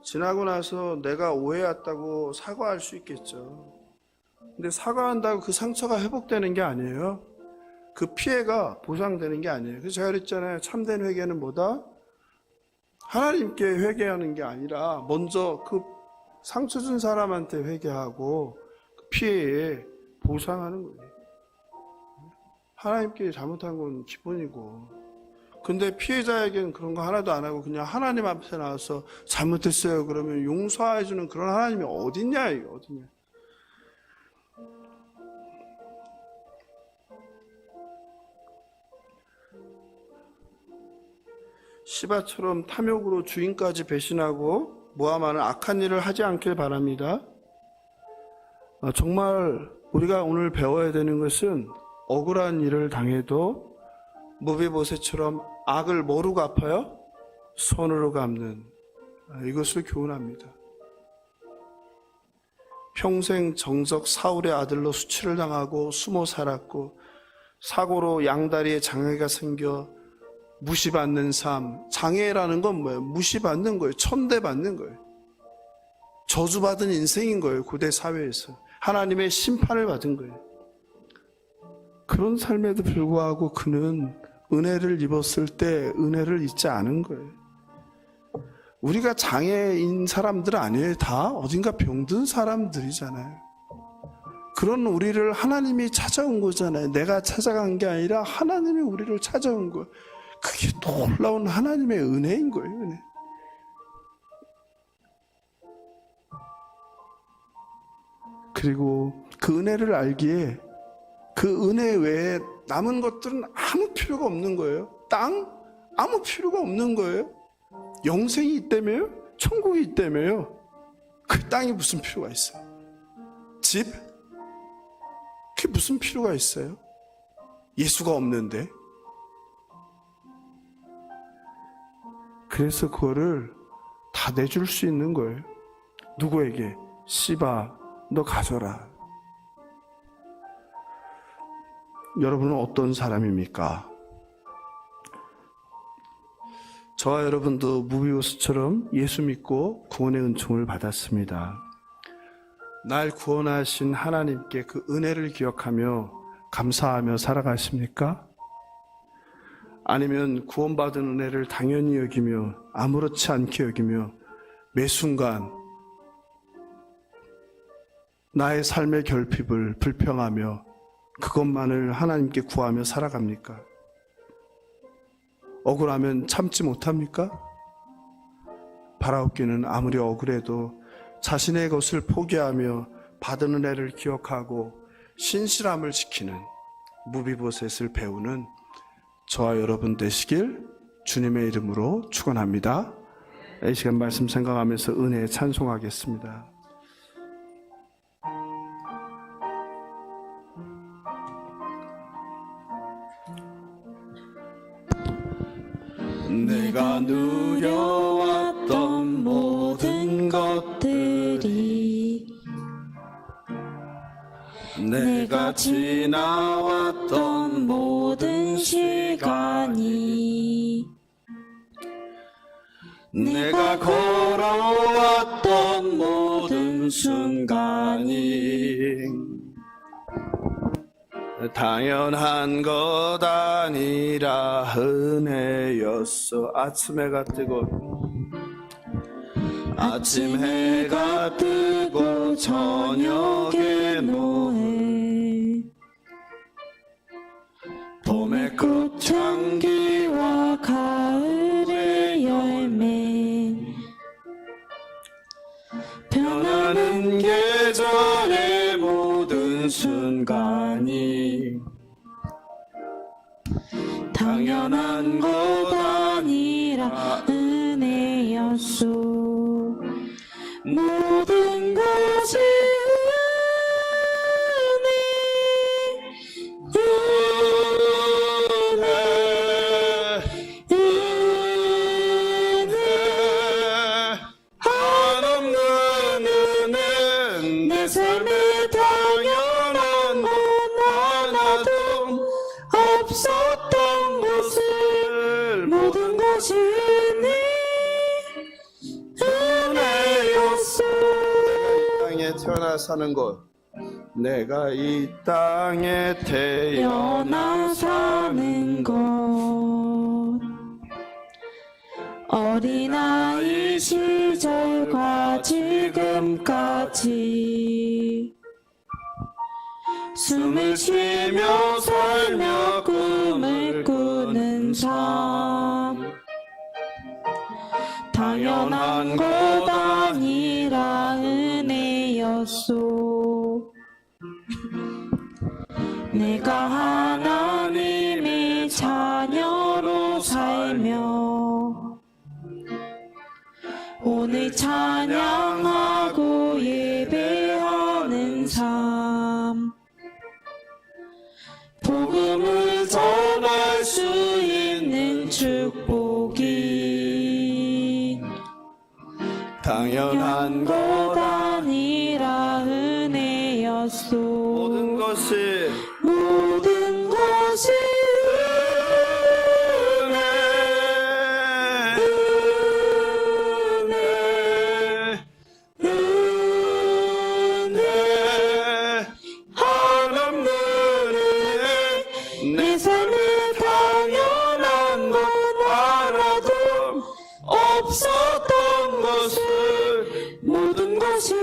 A: 지나고 나서 내가 오해했다고 사과할 수 있겠죠. 근데 사과한다고 그 상처가 회복되는 게 아니에요. 그 피해가 보상되는 게 아니에요. 그래서 제가 그랬잖아요. 참된 회개는 뭐다? 하나님께 회개하는 게 아니라 먼저 그 상처 준 사람한테 회개하고 그 피해에 보상하는 거예요. 하나님께 잘못한 건 기본이고. 근데 피해자에게는 그런 거 하나도 안 하고 그냥 하나님 앞에 나와서 잘못했어요 그러면 용서해주는 그런 하나님이 어딨냐, 이게 어딨냐. 시바처럼 탐욕으로 주인까지 배신하고 모함하는 악한 일을 하지 않길 바랍니다. 정말 우리가 오늘 배워야 되는 것은 억울한 일을 당해도 무비보셋처럼 악을 뭐로 갚아요? 손으로 갚는, 이것을 교훈합니다. 평생 정적 사울의 아들로 수치를 당하고 숨어 살았고 사고로 양다리에 장애가 생겨 무시받는 삶. 장애라는 건 뭐예요? 무시받는 거예요. 천대받는 거예요. 저주받은 인생인 거예요. 고대 사회에서 하나님의 심판을 받은 거예요. 그런 삶에도 불구하고 그는 은혜를 입었을 때 은혜를 잊지 않은 거예요. 우리가 장애인 사람들 아니에요. 다 어딘가 병든 사람들이잖아요. 그런 우리를 하나님이 찾아온 거잖아요. 내가 찾아간 게 아니라 하나님이 우리를 찾아온 거예요. 그게 놀라운 하나님의 은혜인 거예요. 은혜. 그리고 그 은혜를 알기에 그 은혜 외에 남은 것들은 아무 필요가 없는 거예요. 땅? 아무 필요가 없는 거예요. 영생이 있다며요? 천국이 있다며요? 그 땅이 무슨 필요가 있어요? 집? 그게 무슨 필요가 있어요? 예수가 없는데. 그래서 그거를 다 내줄 수 있는 거예요. 누구에게? 시바, 너 가져라. 여러분은 어떤 사람입니까? 저와 여러분도 무비보셋처럼 예수 믿고 구원의 은총을 받았습니다. 날 구원하신 하나님께 그 은혜를 기억하며 감사하며 살아가십니까? 아니면 구원받은 은혜를 당연히 여기며 아무렇지 않게 여기며 매 순간 나의 삶의 결핍을 불평하며 그것만을 하나님께 구하며 살아갑니까? 억울하면 참지 못합니까? 바라옵기는 아무리 억울해도 자신의 것을 포기하며 받은 은혜를 기억하고 신실함을 지키는 무비보셋을 배우는 저와 여러분 되시길 주님의 이름으로 축원합니다. 이 시간 말씀 생각하면서 은혜에 찬송하겠습니다. 내가 누려왔던 모든 것들이 내가 지나왔던 모든 시간이 내가 걸어왔던 모든 순간이 당연한 것 아니라 은혜였어. 아침 해가 뜨고 아침 해가 뜨고 저녁에 노해 봄의 꽃향기와 가을의 열매 변하는 계절의 모든 순간이 당연한 것 아니라 은혜였소. 모든 것이 은혜 한없는 은혜 내 삶에 당연한 것 하나도 없었던 것을 모든 것이 은혜였어. 태어나 사는 것 내가 이 땅에 태어나 사는 것
B: 어린아이 시절과 지금까지 숨을 쉬며 살며 꿈을 꾸는 삶 당연한 것 아니라 은혜였소. 내가 하나님의 자녀로 살며 오늘 찬양하고 예배하는 삶 복음을 전할 수 있는 축복이 당연한 것 아니라 은혜였소.
A: 모든 것이 은혜 한없는 은혜
B: 내 삶에 당연한 것 하나도
A: 없었던 것을
B: 모든 것이